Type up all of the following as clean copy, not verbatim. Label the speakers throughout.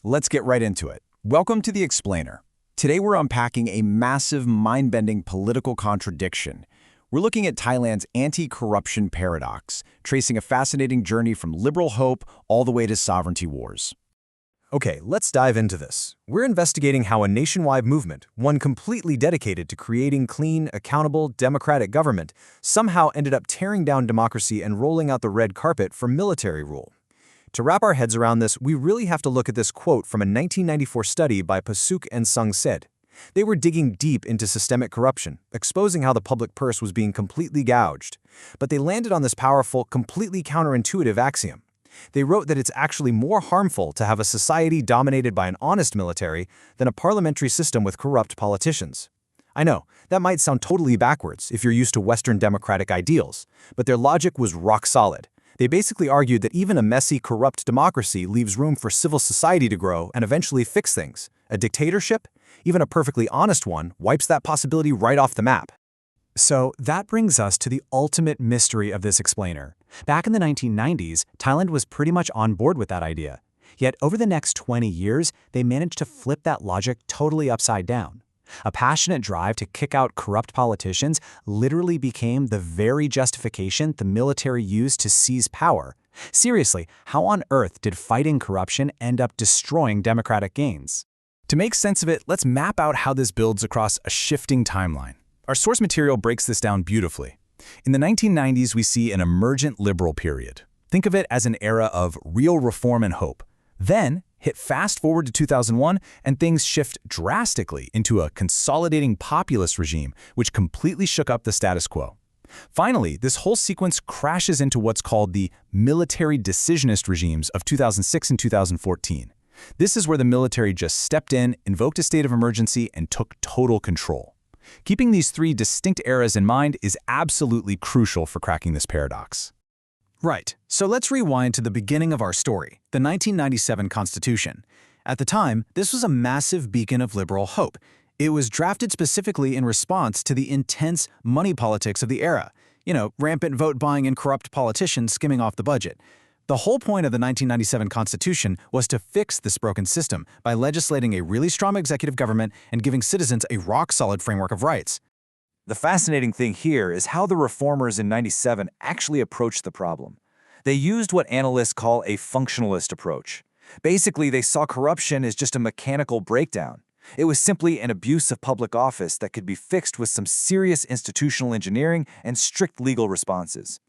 Speaker 1: Let's get right into it. Welcome to The Explainer. Today we're unpacking a massive, mind-bending political contradiction. We're looking at Thailand's anti-corruption paradox, tracing a fascinating journey from liberal hope all the way to sovereignty wars.
Speaker 2: Okay, let's dive into this. We're investigating how a nationwide movement, one completely dedicated to creating clean, accountable, democratic government, somehow ended up tearing down democracy and rolling out the red carpet for military rule. To wrap our heads around this, we really have to look at this quote from a 1994 study by Pasuk and Sung Said. They were digging deep into systemic corruption, exposing how the public purse was being completely gouged. But they landed on this powerful, completely counterintuitive axiom. They wrote that it's actually more harmful to have a society dominated by an honest military than a parliamentary system with corrupt politicians. I know, that might sound totally backwards if you're used to Western democratic ideals, but their logic was rock solid. They basically argued that even a messy, corrupt democracy leaves room for civil society to grow and eventually fix things. A dictatorship, even a perfectly honest one, wipes that possibility right off the map.
Speaker 3: So that brings us to the ultimate mystery of this explainer. Back in the 1990s, Thailand was pretty much on board with that idea. Yet over the next 20 years, they managed to flip that logic totally upside down. A passionate drive to kick out corrupt politicians literally became the very justification the military used to seize power. Seriously, how on earth did fighting corruption end up destroying democratic gains?
Speaker 1: To make sense of it, let's map out how this builds across a shifting timeline. Our source material breaks this down beautifully. In the 1990s, we see an emergent liberal period. Think of it as an era of real reform and hope. Then, hit fast forward to 2001, and things shift drastically into a consolidating populist regime, which completely shook up the status quo. Finally, this whole sequence crashes into what's called the military decisionist regimes of 2006 and 2014. This is where the military just stepped in, invoked a state of emergency, and took total control. Keeping these three distinct eras in mind is absolutely crucial for cracking this paradox.
Speaker 3: Right, so let's rewind to the beginning of our story, the 1997 Constitution. At the time, this was a massive beacon of liberal hope. It was drafted specifically in response to the intense money politics of the era. Rampant vote buying and corrupt politicians skimming off the budget. The whole point of the 1997 Constitution was to fix this broken system by legislating a really strong executive government and giving citizens a rock-solid framework of rights.
Speaker 4: The fascinating thing here is how the reformers in '97 actually approached the problem. They used what analysts call a functionalist approach. Basically, they saw corruption as just a mechanical breakdown. It was simply an abuse of public office that could be fixed with some serious institutional engineering and strict legal responses.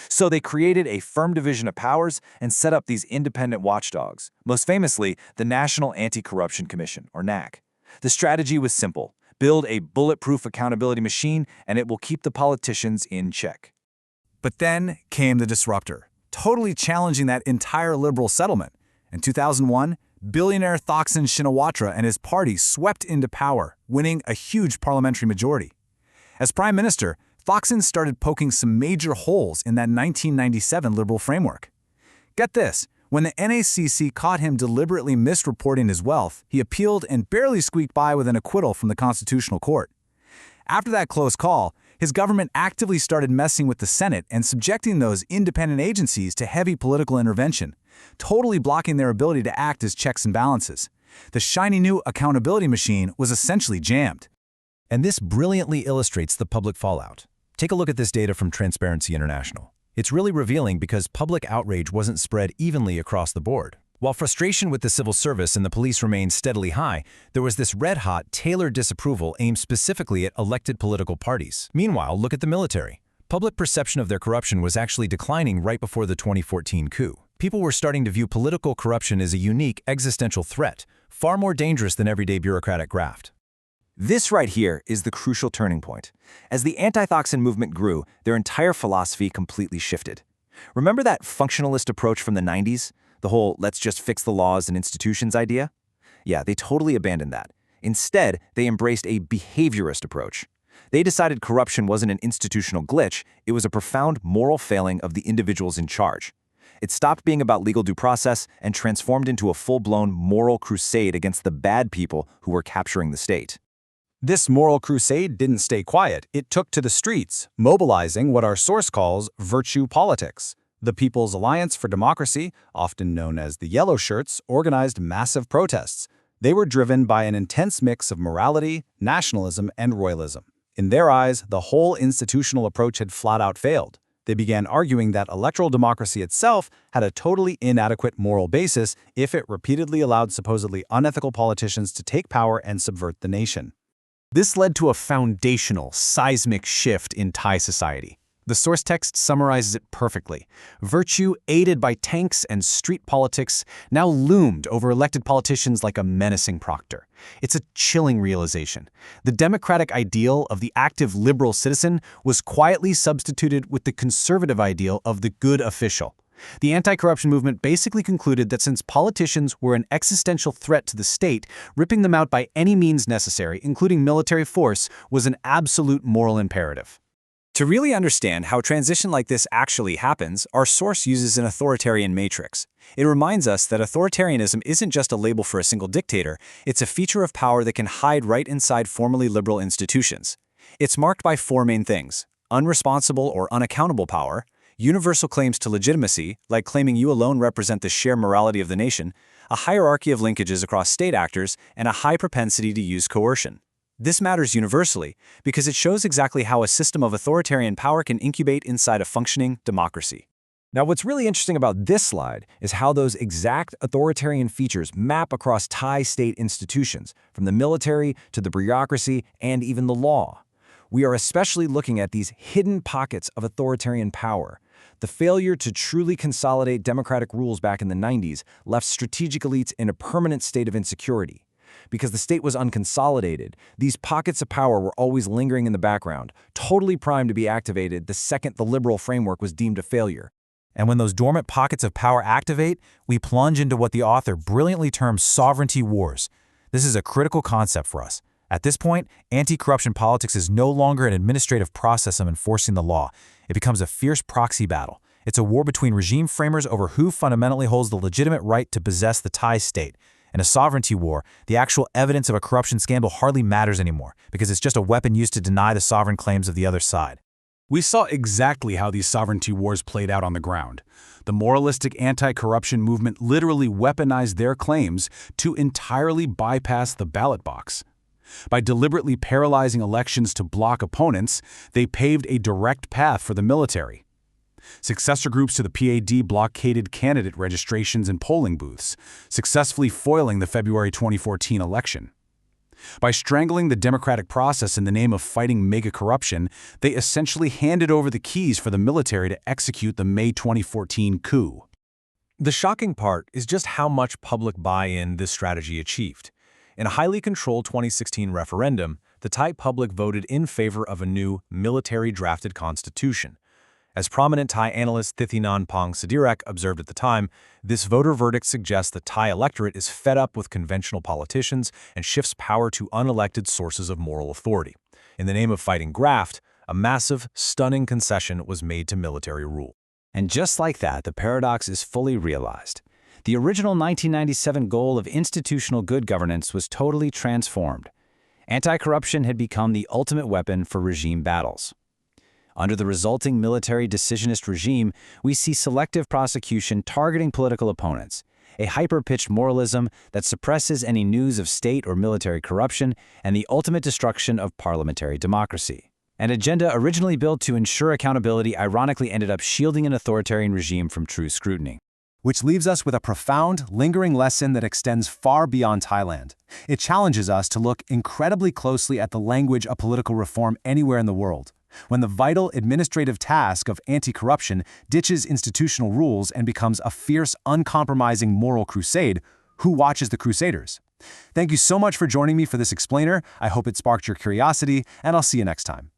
Speaker 4: So they created a firm division of powers and set up these independent watchdogs, most famously the National Anti-Corruption Commission, or NAC. The strategy was simple. Build a bulletproof accountability machine, and it will keep the politicians in check.
Speaker 1: But then came the disruptor, totally challenging that entire liberal settlement. In 2001, billionaire Thaksin Shinawatra and his party swept into power, winning a huge parliamentary majority. As prime minister, Thaksin started poking some major holes in that 1997 liberal framework. Get this, when the NACC caught him deliberately misreporting his wealth, he appealed and barely squeaked by with an acquittal from the Constitutional Court. After that close call, his government actively started messing with the Senate and subjecting those independent agencies to heavy political intervention, totally blocking their ability to act as checks and balances. The shiny new accountability machine was essentially jammed.
Speaker 2: And this brilliantly illustrates the public fallout. Take a look at this data from Transparency International. It's really revealing because public outrage wasn't spread evenly across the board. While frustration with the civil service and the police remained steadily high, there was this red-hot, tailored disapproval aimed specifically at elected political parties. Meanwhile, look at the military. Public perception of their corruption was actually declining right before the 2014 coup. People were starting to view political corruption as a unique, existential threat, far more dangerous than everyday bureaucratic graft.
Speaker 4: This right here is the crucial turning point. As the anti-Thaksin movement grew, their entire philosophy completely shifted. Remember that functionalist approach from the 90s? The whole let's just fix the laws and institutions idea? Yeah, they totally abandoned that. Instead, they embraced a behaviorist approach. They decided corruption wasn't an institutional glitch, it was a profound moral failing of the individuals in charge. It stopped being about legal due process and transformed into a full-blown moral crusade against the bad people who were capturing the state.
Speaker 1: This moral crusade didn't stay quiet. It took to the streets, mobilizing what our source calls virtue politics.
Speaker 2: The People's Alliance for Democracy, often known as the Yellow Shirts, organized massive protests. They were driven by an intense mix of morality, nationalism, and royalism. In their eyes, the whole institutional approach had flat-out failed. They began arguing that electoral democracy itself had a totally inadequate moral basis if it repeatedly allowed supposedly unethical politicians to take power and subvert the nation.
Speaker 3: This led to a foundational, seismic shift in Thai society. The source text summarizes it perfectly. Virtue, aided by tanks and street politics, now loomed over elected politicians like a menacing proctor. It's a chilling realization. The democratic ideal of the active liberal citizen was quietly substituted with the conservative ideal of the good official. The anti-corruption movement basically concluded that since politicians were an existential threat to the state, ripping them out by any means necessary, including military force, was an absolute moral imperative.
Speaker 1: To really understand how a transition like this actually happens, our source uses an authoritarian matrix. It reminds us that authoritarianism isn't just a label for a single dictator, it's a feature of power that can hide right inside formerly liberal institutions. It's marked by four main things: unresponsible or unaccountable power, universal claims to legitimacy, like claiming you alone represent the shared morality of the nation, a hierarchy of linkages across state actors, and a high propensity to use coercion. This matters universally because it shows exactly how a system of authoritarian power can incubate inside a functioning democracy.
Speaker 4: Now, what's really interesting about this slide is how those exact authoritarian features map across Thai state institutions, from the military to the bureaucracy and even the law. We are especially looking at these hidden pockets of authoritarian power. The failure to truly consolidate democratic rules back in the 90s left strategic elites in a permanent state of insecurity. Because the state was unconsolidated, these pockets of power were always lingering in the background, totally primed to be activated the second the liberal framework was deemed a failure.
Speaker 1: And when those dormant pockets of power activate, we plunge into what the author brilliantly terms sovereignty wars. This is a critical concept for us. At this point, anti-corruption politics is no longer an administrative process of enforcing the law. It becomes a fierce proxy battle. It's a war between regime framers over who fundamentally holds the legitimate right to possess the Thai state. In a sovereignty war, the actual evidence of a corruption scandal hardly matters anymore because it's just a weapon used to deny the sovereign claims of the other side.
Speaker 5: We saw exactly how these sovereignty wars played out on the ground. The moralistic anti-corruption movement literally weaponized their claims to entirely bypass the ballot box. By deliberately paralyzing elections to block opponents, they paved a direct path for the military. Successor groups to the PAD blockaded candidate registrations and polling booths, successfully foiling the February 2014 election. By strangling the democratic process in the name of fighting mega-corruption, they essentially handed over the keys for the military to execute the May 2014 coup.
Speaker 3: The shocking part is just how much public buy-in this strategy achieved. In a highly controlled 2016 referendum, the Thai public voted in favor of a new military-drafted constitution. As prominent Thai analyst Thithinanpong Sadirak observed at the time, this voter verdict suggests the Thai electorate is fed up with conventional politicians and shifts power to unelected sources of moral authority. In the name of fighting graft, a massive, stunning concession was made to military rule.
Speaker 1: And just like that, the paradox is fully realized. The original 1997 goal of institutional good governance was totally transformed. Anti-corruption had become the ultimate weapon for regime battles. Under the resulting military decisionist regime, we see selective prosecution targeting political opponents, a hyper-pitched moralism that suppresses any news of state or military corruption, and the ultimate destruction of parliamentary democracy. An agenda originally built to ensure accountability ironically ended up shielding an authoritarian regime from true scrutiny.
Speaker 2: Which leaves us with a profound, lingering lesson that extends far beyond Thailand. It challenges us to look incredibly closely at the language of political reform anywhere in the world. When the vital administrative task of anti-corruption ditches institutional rules and becomes a fierce, uncompromising moral crusade, who watches the crusaders? Thank you so much for joining me for this explainer. I hope it sparked your curiosity, and I'll see you next time.